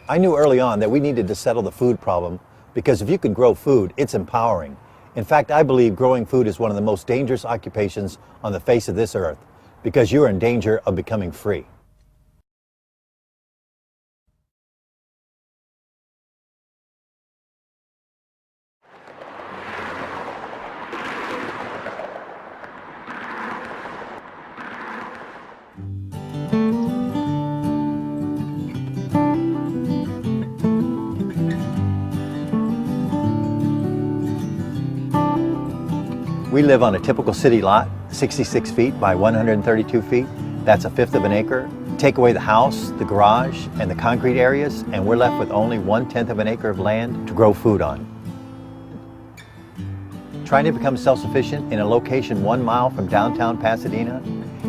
I knew early on that we needed to settle the food problem because if you can grow food, it's empowering. In fact, I believe growing food is one of the most dangerous occupations on the face of this earth because you're in danger of becoming free. We live on a typical city lot, 66 feet by 132 feet. That's a fifth of an acre. Take away the house, the garage, and the concrete areas, and we're left with only 1/10 of an acre of land to grow food on. Trying to become self-sufficient in a location 1 mile from downtown Pasadena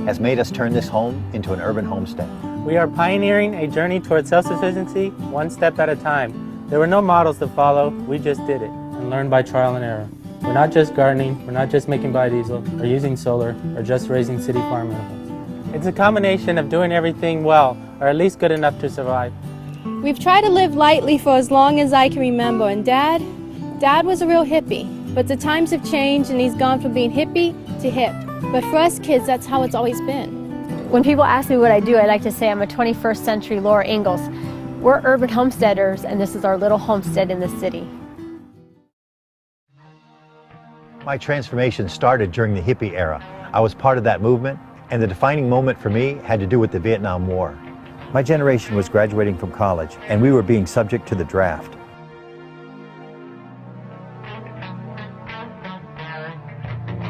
has made us turn this home into an urban homestead. We are pioneering a journey towards self-sufficiency, one step at a time. There were no models to follow, we just did it and learned by trial and error. We're not just gardening, we're not just making biodiesel, or using solar, or just raising city farm animals. It's a combination of doing everything well, or at least good enough to survive. We've tried to live lightly for as long as I can remember, and Dad was a real hippie. But the times have changed and he's gone from being hippie to hip. But for us kids, that's how it's always been. When people ask me what I do, I like to say I'm a 21st century Laura Ingalls. We're urban homesteaders, and this is our little homestead in the city. My transformation started during the hippie era. I was part of that movement, and the defining moment for me had to do with the Vietnam War. My generation was graduating from college, and we were being subject to the draft.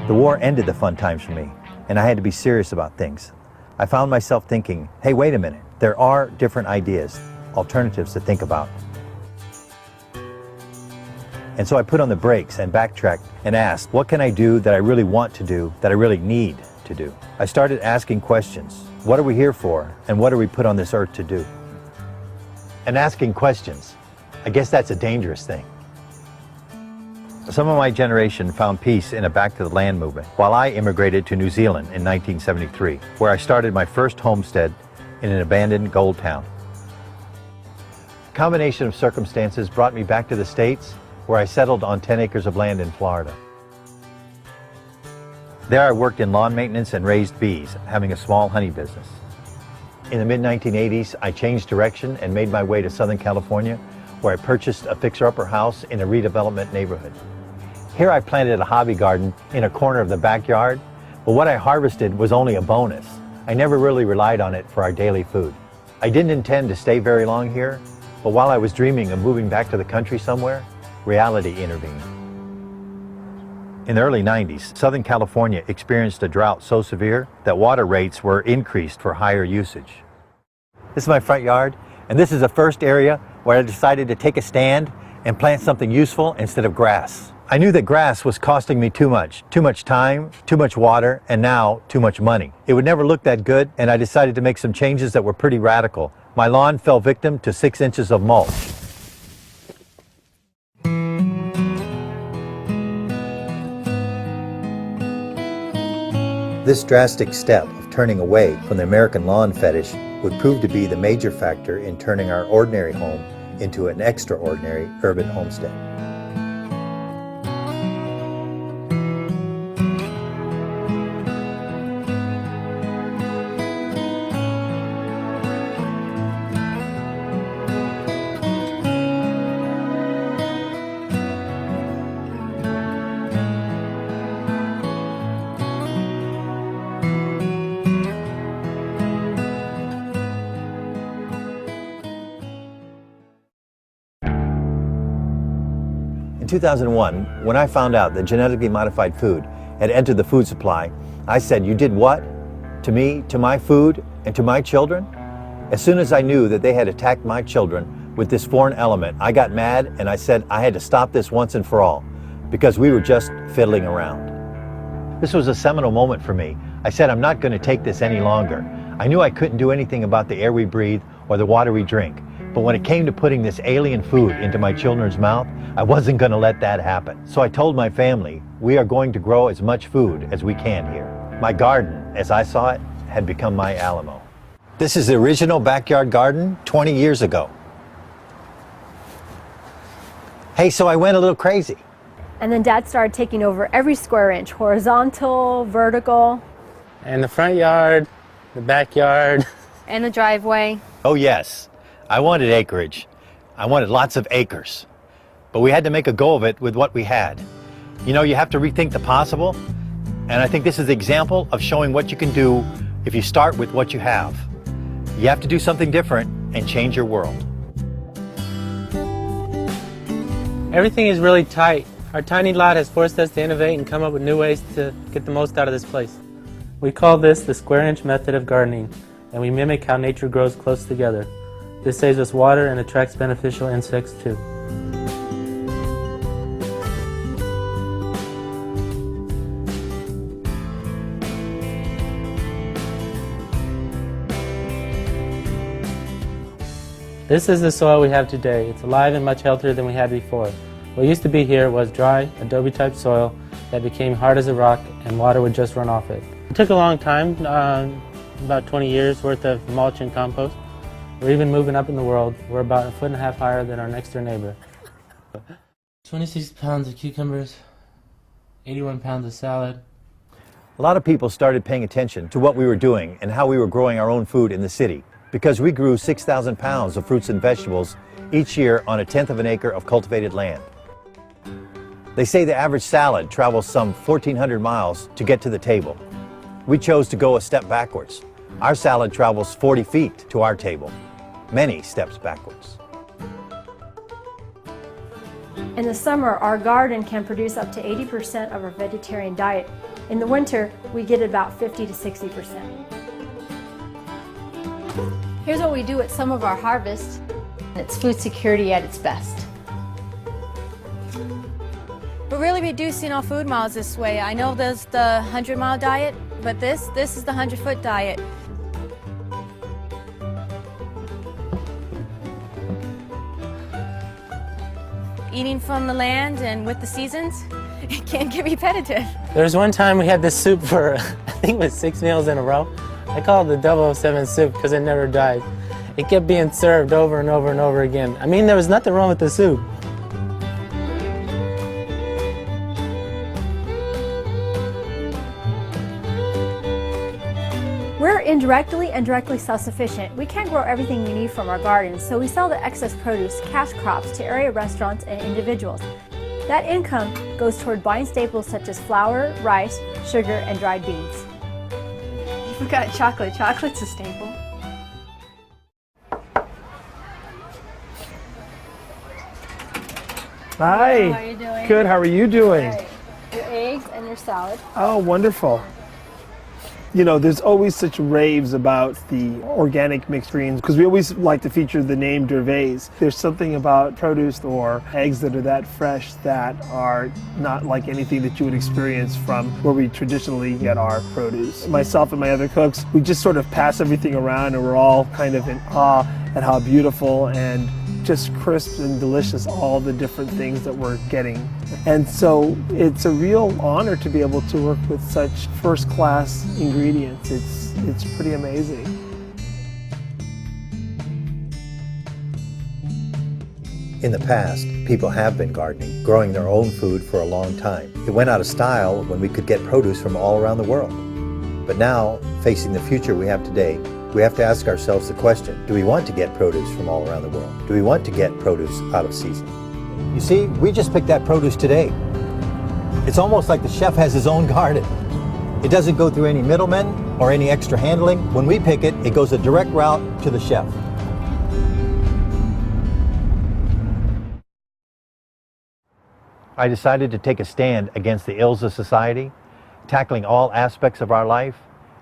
The war ended the fun times for me, and I had to be serious about things. I found myself thinking, hey, wait a minute, there are different ideas, alternatives to think about. And so I put on the brakes and backtracked and asked, what can I do that I really want to do, that I really need to do? I started asking questions. What are we here for, and what are we put on this earth to do? And asking questions, I guess that's a dangerous thing. Some of my generation found peace in a back to the land movement, while I immigrated to New Zealand in 1973, where I started my first homestead in an abandoned gold town. A combination of circumstances brought me back to the States, where I settled on 10 acres of land in Florida. There I worked in lawn maintenance and raised bees, having a small honey business. In the mid-1980s, I changed direction and made my way to Southern California, where I purchased a fixer-upper house in a redevelopment neighborhood. Here I planted a hobby garden in a corner of the backyard, but what I harvested was only a bonus. I never really relied on it for our daily food. I didn't intend to stay very long here, but while I was dreaming of moving back to the country somewhere, reality intervened. In the early 90s, Southern California experienced a drought so severe that water rates were increased for higher usage. This is my front yard, and this is the first area where I decided to take a stand and plant something useful instead of grass. I knew that grass was costing me too much time, too much water, and now too much money. It would never look that good, and I decided to make some changes that were pretty radical. My lawn fell victim to 6 inches of mulch. This drastic step of turning away from the American lawn fetish would prove to be the major factor in turning our ordinary home into an extraordinary urban homestead. In 2001, when I found out that genetically modified food had entered the food supply, I said, you did what? To me, to my food, and to my children? As soon as I knew that they had attacked my children with this foreign element, I got mad and I said I had to stop this once and for all, because we were just fiddling around. This was a seminal moment for me. I said, I'm not going to take this any longer. I knew I couldn't do anything about the air we breathe or the water we drink. But when it came to putting this alien food into my children's mouth, I wasn't going to let that happen. So I told my family, we are going to grow as much food as we can here. My garden, as I saw it, had become my Alamo. This is the original backyard garden 20 years ago. Hey, so I went a little crazy. And then Dad started taking over every square inch, horizontal, vertical. And the front yard, the backyard. And the driveway. Oh yes, I wanted acreage. I wanted lots of acres. But we had to make a go of it with what we had. You know, you have to rethink the possible. And I think this is the example of showing what you can do if you start with what you have. You have to do something different and change your world. Everything is really tight. Our tiny lot has forced us to innovate and come up with new ways to get the most out of this place. We call this the square inch method of gardening, and we mimic how nature grows close together. This saves us water and attracts beneficial insects too. This is the soil we have today. It's alive and much healthier than we had before. What used to be here was dry, adobe-type soil that became hard as a rock and water would just run off it. It took a long time, about 20 years worth of mulch and compost. We're even moving up in the world. We're about 1.5 feet higher than our next door neighbor. 26 pounds of cucumbers, 81 pounds of salad. A lot of people started paying attention to what we were doing and how we were growing our own food in the city, because we grew 6,000 pounds of fruits and vegetables each year on 1/10 of an acre of cultivated land. They say the average salad travels some 1,400 miles to get to the table. We chose to go a step backwards. Our salad travels 40 feet to our table, many steps backwards. In the summer, our garden can produce up to 80% of our vegetarian diet. In the winter, we get about 50 to 60%. Here's what we do at some of our harvests. It's food security at its best. We're really reducing our food miles this way. I know there's the 100-mile diet, but this is the 100-foot diet. Eating from the land and with the seasons, it can get repetitive. There was one time we had this soup for, I think it was 6 meals in a row. I call it the 007 soup because it never died. It kept being served over and over and over again. I mean, there was nothing wrong with the soup. We're indirectly and directly self-sufficient. We can't grow everything we need from our gardens, so we sell the excess produce, cash crops, to area restaurants and individuals. That income goes toward buying staples such as flour, rice, sugar, and dried beans. You forgot chocolate. Chocolate's a staple. Hi. How are you doing? Good. How are you doing? Great. Your eggs and your salad. Oh, wonderful. You know, there's always such raves about the organic mixed greens because we always like to feature the name Dervaes. There's something about produce or eggs that are that fresh that are not like anything that you would experience from where we traditionally get our produce. Myself and my other cooks, we just sort of pass everything around and we're all kind of in awe at how beautiful and just crisp and delicious all the different things that we're getting. And so it's a real honor to be able to work with such first-class ingredients. It's pretty amazing. In the past, people have been gardening, growing their own food for a long time. It went out of style when we could get produce from all around the world. But now, facing the future we have today, we have to ask ourselves the question, do we want to get produce from all around the world? Do we want to get produce out of season? You see, we just picked that produce today. It's almost like the chef has his own garden. It doesn't go through any middlemen or any extra handling. When we pick it, it goes a direct route to the chef. I decided to take a stand against the ills of society, tackling all aspects of our life.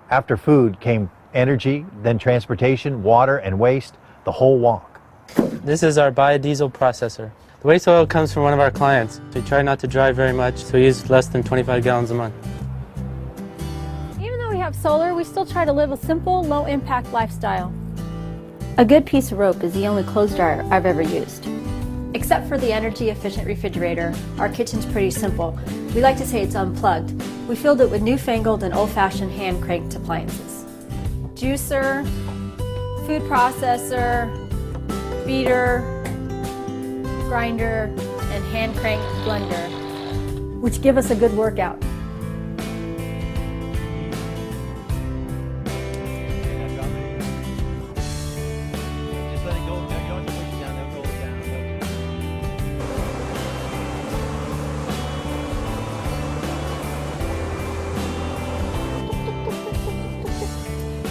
After food came energy, then transportation, water, and waste, the whole walk. This is our biodiesel processor. The waste oil comes from one of our clients. We try not to drive very much, so we use less than 25 gallons a month. Even though we have solar, we still try to live a simple, low-impact lifestyle. A good piece of rope is the only clothes dryer I've ever used. Except for the energy-efficient refrigerator, our kitchen's pretty simple. We like to say it's unplugged. We filled it with newfangled and old-fashioned hand-cranked appliances. Juicer, food processor, beater, grinder, and hand crank blender, which give us a good workout.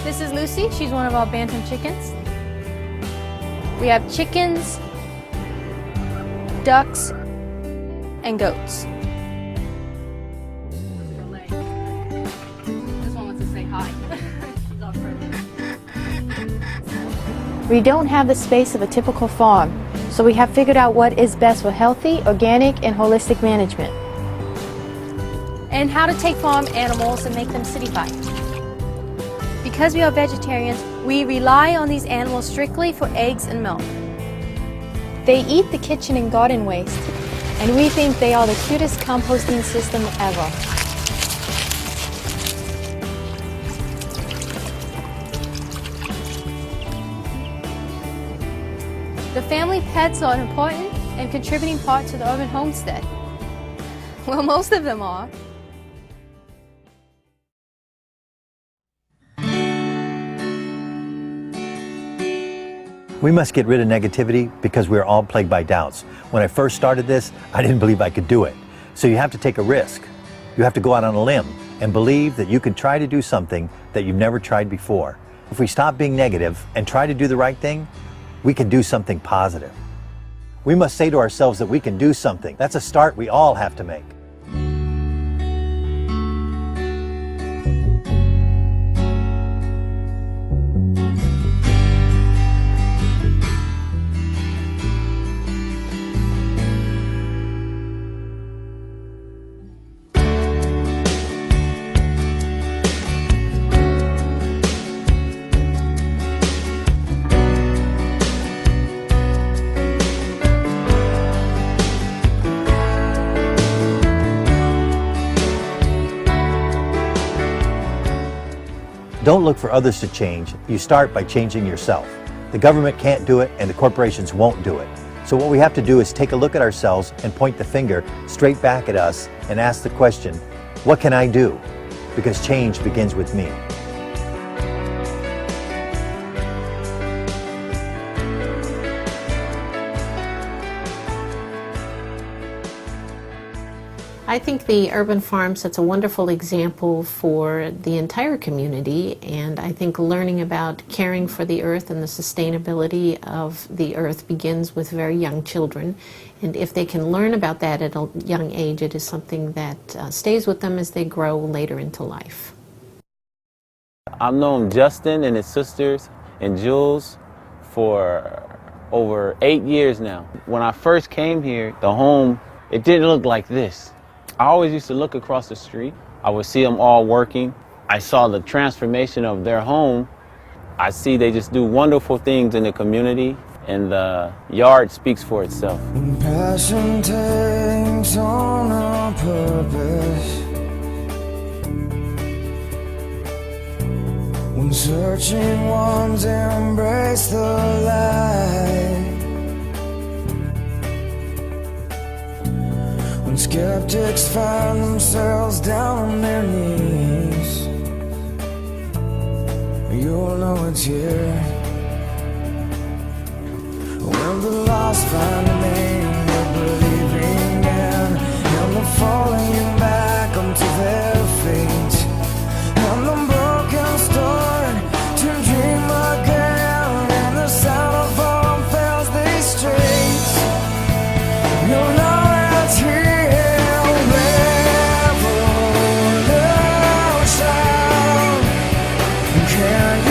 This is Lucy. She's one of our bantam chickens. We have chickens, ducks, and goats. This one wants to say hi. We don't have the space of a typical farm, so we have figured out what is best for healthy, organic, and holistic management. And how to take farm animals and make them cityfied. Because we are vegetarians, we rely on these animals strictly for eggs and milk. They eat the kitchen and garden waste, and we think they are the cutest composting system ever. The family pets are an important and contributing part to the urban homestead. Well, most of them are. We must get rid of negativity because we are all plagued by doubts. When I first started this, I didn't believe I could do it. So you have to take a risk. You have to go out on a limb and believe that you can try to do something that you've never tried before. If we stop being negative and try to do the right thing, we can do something positive. We must say to ourselves that we can do something. That's a start we all have to make. Don't look for others to change. You start by changing yourself. The government can't do it and the corporations won't do it. So what we have to do is take a look at ourselves and point the finger straight back at us and ask the question, what can I do? Because change begins with me. I think the urban farm sets a wonderful example for the entire community, and I think learning about caring for the earth and the sustainability of the earth begins with very young children. And if they can learn about that at a young age, it is something that stays with them as they grow later into life. I've known Justin and his sisters and Jules for over 8 years now. When I first came here, the home, it didn't look like this. I always used to look across the street. I would see them all working. I saw the transformation of their home. I see they just do wonderful things in the community, and the yard speaks for itself. When passion takes on a purpose, when searching ones embrace the light, when skeptics find themselves down on their knees, you'll know it's here. When the lost find a name they're believing in, and they're falling back onto their feet, and the broken start to dream again, and the sound of all fills these streets. You'll know it's here. Revolution. Can you